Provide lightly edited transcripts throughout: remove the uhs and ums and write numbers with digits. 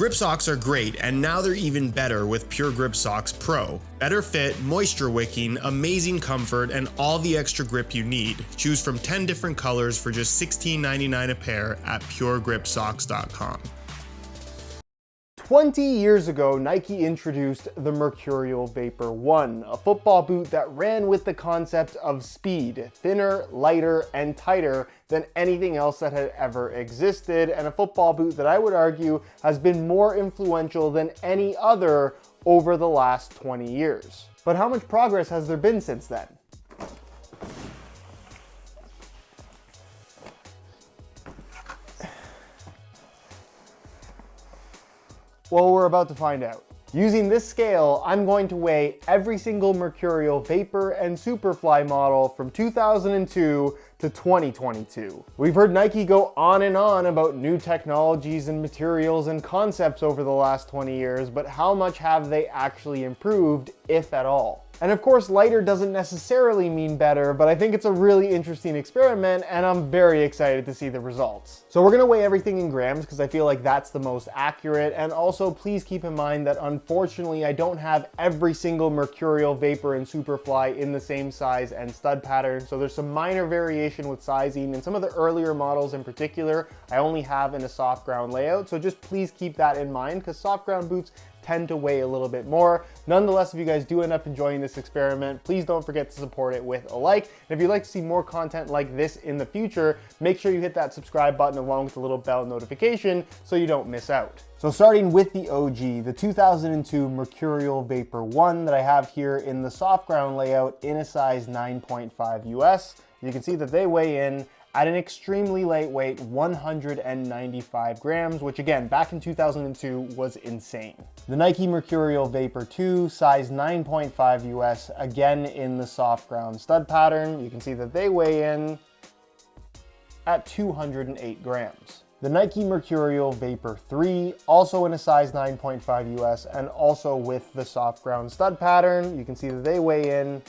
Grip socks are great, and now they're even better with Pure Grip Socks Pro. Better fit, moisture wicking, amazing comfort, and all the extra grip you need. Choose from 10 different colors for just $16.99 a pair at puregripsocks.com. 20 years ago, Nike introduced the Mercurial Vapor 1, a football boot that ran with the concept of speed, thinner, lighter, and tighter than anything else that had ever existed, and a football boot that I would argue has been more influential than any other over the last 20 years. But how much progress has there been since then? Well, we're about to find out. Using this scale, I'm going to weigh every single Mercurial Vapor and Superfly model from 2002 to 2022. We've heard Nike go on and on about new technologies and materials and concepts over the last 20 years, but how much have they actually improved, if at all? And of course, lighter doesn't necessarily mean better, but I think it's a really interesting experiment, and I'm very excited to see the results. So we're gonna weigh everything in grams because I feel like that's the most accurate, and also please keep in mind that unfortunately I don't have every single Mercurial Vapor and Superfly in the same size and stud pattern, so there's some minor variation with sizing, and some of the earlier models in particular I only have in a soft ground layout, so just please keep that in mind because soft ground boots tend to weigh a little bit more. Nonetheless, if you guys do end up enjoying this experiment, please don't forget to support it with a like. And if you'd like to see more content like this in the future, make sure you hit that subscribe button along with the little bell notification so you don't miss out. So starting with the OG, the 2002 Mercurial Vapor 1 that I have here in the soft ground layout in a size 9.5 US, you can see that they weigh in at an extremely lightweight 195 grams, which again, back in 2002 was insane. The Nike Mercurial Vapor 2, size 9.5 US, again in the soft ground stud pattern, you can see that they weigh in at 208 grams. The Nike Mercurial Vapor 3, also in a size 9.5 US and also with the soft ground stud pattern, you can see that they weigh in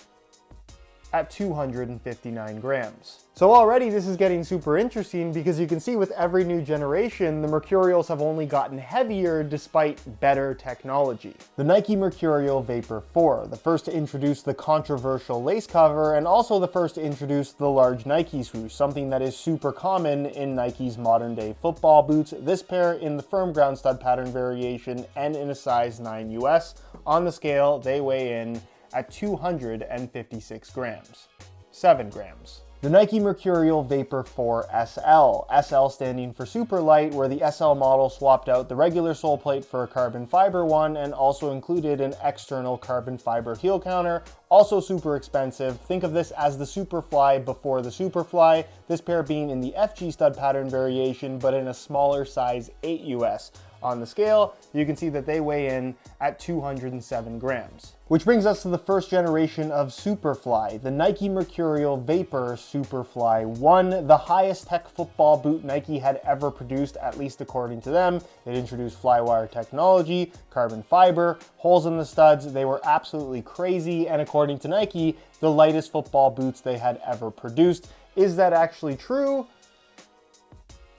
at 259 grams. So already this is getting super interesting because you can see with every new generation, the Mercurials have only gotten heavier despite better technology. The Nike Mercurial Vapor 4, the first to introduce the controversial lace cover and also the first to introduce the large Nike swoosh, something that is super common in Nike's modern day football boots. This pair in the firm ground stud pattern variation and in a size 9 US. On the scale, they weigh in at 256 grams, 7 grams. The Nike Mercurial Vapor 4 SL, SL standing for super light, where the SL model swapped out the regular sole plate for a carbon fiber one and also included an external carbon fiber heel counter, also super expensive. Think of this as the Superfly before the Superfly, this pair being in the FG stud pattern variation but in a smaller size 8 US. On the scale, you can see that they weigh in at 207 grams. Which brings us to the first generation of Superfly, the Nike Mercurial Vapor Superfly 1, the highest tech football boot Nike had ever produced, at least according to them. It introduced flywire technology, carbon fiber, holes in the studs. They were absolutely crazy, and according to Nike, the lightest football boots they had ever produced. Is that actually true?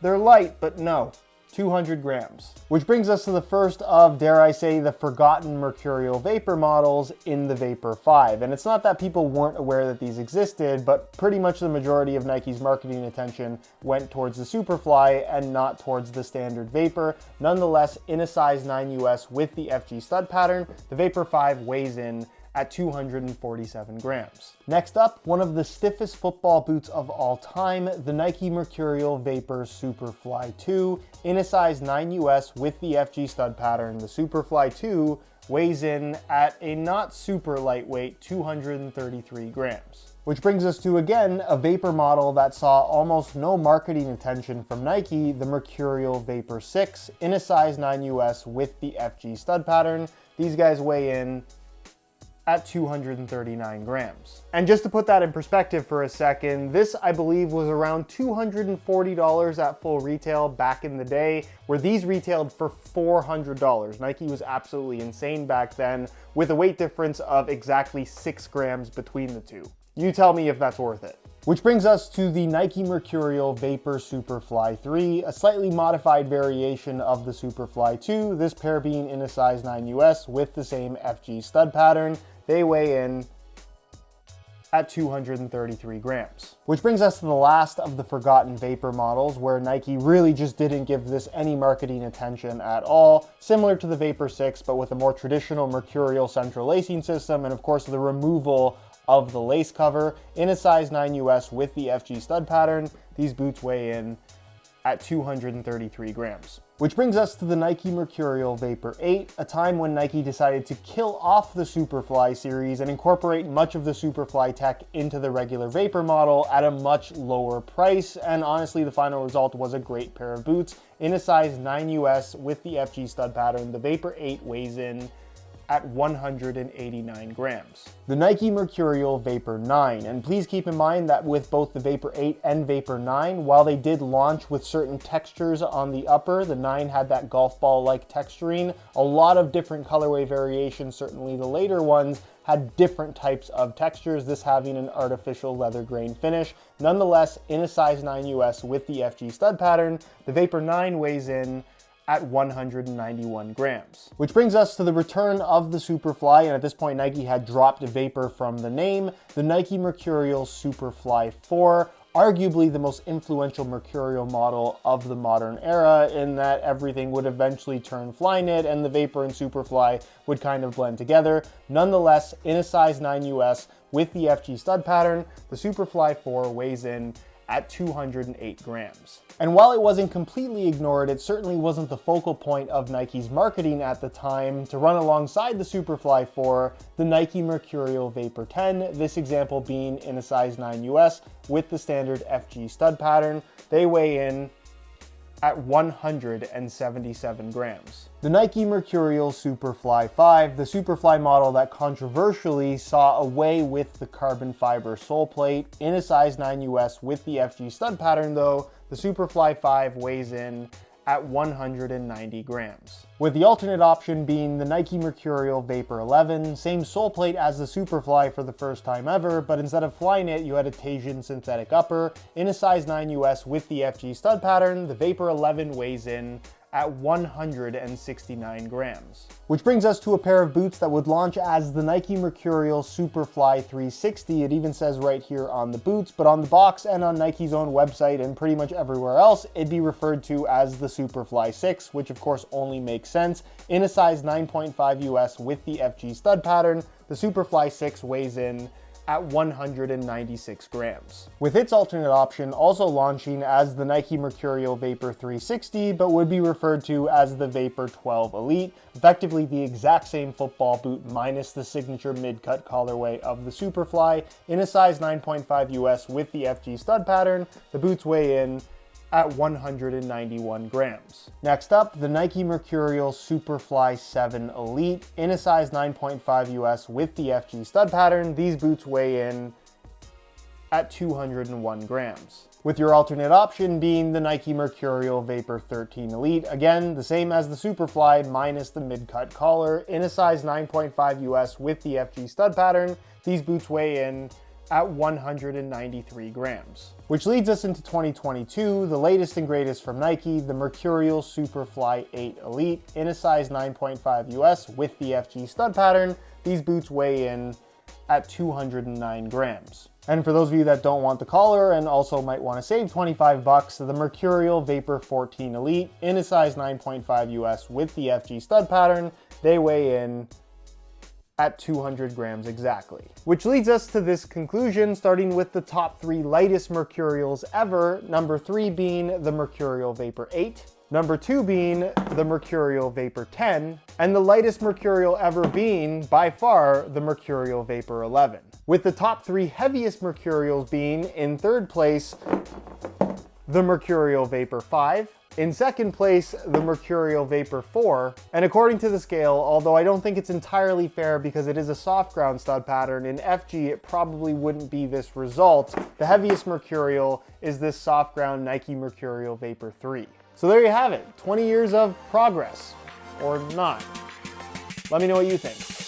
They're light, but no. 200 grams. Which brings us to the first of, dare I say, the forgotten Mercurial Vapor models in the Vapor 5. And it's not that people weren't aware that these existed, but pretty much the majority of Nike's marketing attention went towards the Superfly and not towards the standard Vapor. Nonetheless, in a size 9 US with the FG stud pattern, the Vapor 5 weighs in at 247 grams. Next up, one of the stiffest football boots of all time, the Nike Mercurial Vapor Superfly 2. In a size 9 US with the FG stud pattern, the Superfly 2 weighs in at a not super lightweight 233 grams. Which brings us to, again, a Vapor model that saw almost no marketing attention from Nike, the Mercurial Vapor 6, in a size 9 US with the FG stud pattern. These guys weigh in at 239 grams. And just to put that in perspective for a second, this I believe was around $240 at full retail back in the day, where these retailed for $400. Nike was absolutely insane back then, with a weight difference of exactly 6 grams between the two. You tell me if that's worth it. Which brings us to the Nike Mercurial Vapor Superfly 3, a slightly modified variation of the Superfly 2, this pair being in a size 9 US with the same FG stud pattern. They weigh in at 233 grams. Which brings us to the last of the forgotten vapor models, where Nike really just didn't give this any marketing attention at all, similar to the Vapor 6, but with a more traditional Mercurial central lacing system, and of course the removal of the lace cover. In a size 9 US with the FG stud pattern, these boots weigh in at 233 grams. Which brings us to the Nike Mercurial Vapor 8, a time when Nike decided to kill off the Superfly series and incorporate much of the Superfly tech into the regular Vapor model at a much lower price, and honestly the final result was a great pair of boots. In a size 9 US with the FG stud pattern, the Vapor 8 weighs in at 189 grams. The Nike Mercurial Vapor 9, and please keep in mind that with both the Vapor 8 and Vapor 9, while they did launch with certain textures on the upper, the 9 had that golf ball-like texturing, a lot of different colorway variations, certainly the later ones had different types of textures, this having an artificial leather grain finish. Nonetheless, in a size 9 US with the FG stud pattern, the Vapor 9 weighs in at 191 grams. Which brings us to the return of the Superfly, and at this point Nike had dropped Vapor from the name, the Nike Mercurial Superfly 4, arguably the most influential Mercurial model of the modern era, in that everything would eventually turn Flyknit and the Vapor and Superfly would kind of blend together. Nonetheless, in a size 9 US with the FG stud pattern, the Superfly 4 weighs in at 208 grams. And while it wasn't completely ignored, it certainly wasn't the focal point of Nike's marketing at the time. To run alongside the Superfly 4, the Nike Mercurial Vapor 10, this example being in a size 9 US with the standard FG stud pattern, they weigh in at 177 grams. The Nike Mercurial Superfly 5, the Superfly model that controversially saw away with the carbon fiber sole plate. In a size 9 US with the FG stud pattern though, the Superfly 5 weighs in at 190 grams. With the alternate option being the Nike Mercurial Vapor 11, same sole plate as the Superfly for the first time ever, but instead of Flyknit, you had a Tasian synthetic upper. In a size 9 US with the FG stud pattern, the Vapor 11 weighs in at 169 grams. Which brings us to a pair of boots that would launch as the Nike Mercurial Superfly 360. It even says right here on the boots, but on the box and on Nike's own website and pretty much everywhere else, it'd be referred to as the Superfly 6, which of course only makes sense. In a size 9.5 US with the FG stud pattern, the Superfly 6 weighs in at 196 grams. With its alternate option also launching as the Nike Mercurial Vapor 360, but would be referred to as the Vapor 12 Elite, effectively the exact same football boot minus the signature mid-cut colorway of the Superfly. In a size 9.5 US with the FG stud pattern, the boots weigh in at 191 grams. Next up, the Nike Mercurial Superfly 7 Elite. In a size 9.5 US with the FG stud pattern, these boots weigh in at 201 grams. With your alternate option being the Nike Mercurial Vapor 13 Elite. Again, the same as the Superfly minus the mid-cut collar. In a size 9.5 US with the FG stud pattern, these boots weigh in at 193 grams. Which leads us into 2022, the latest and greatest from Nike, the Mercurial Superfly 8 Elite. In a size 9.5 US with the FG stud pattern, these boots weigh in at 209 grams. And for those of you that don't want the collar and also might want to save 25 bucks, the Mercurial Vapor 14 Elite. In a size 9.5 US with the FG stud pattern, they weigh in at 200 grams exactly. Which leads us to this conclusion, starting with the top 3 lightest Mercurials ever, number 3 being the Mercurial Vapor 8, number 2 being the Mercurial Vapor 10, and the lightest Mercurial ever being, by far, the Mercurial Vapor 11. With the top 3 heaviest Mercurials being, in third place, the Mercurial Vapor 5, in second place, the Mercurial Vapor 4, and according to the scale, although I don't think it's entirely fair because it is a soft ground stud pattern, in FG it probably wouldn't be this result. The heaviest Mercurial is this soft ground Nike Mercurial Vapor 3. So there you have it, 20 years of progress, or not. Let me know what you think.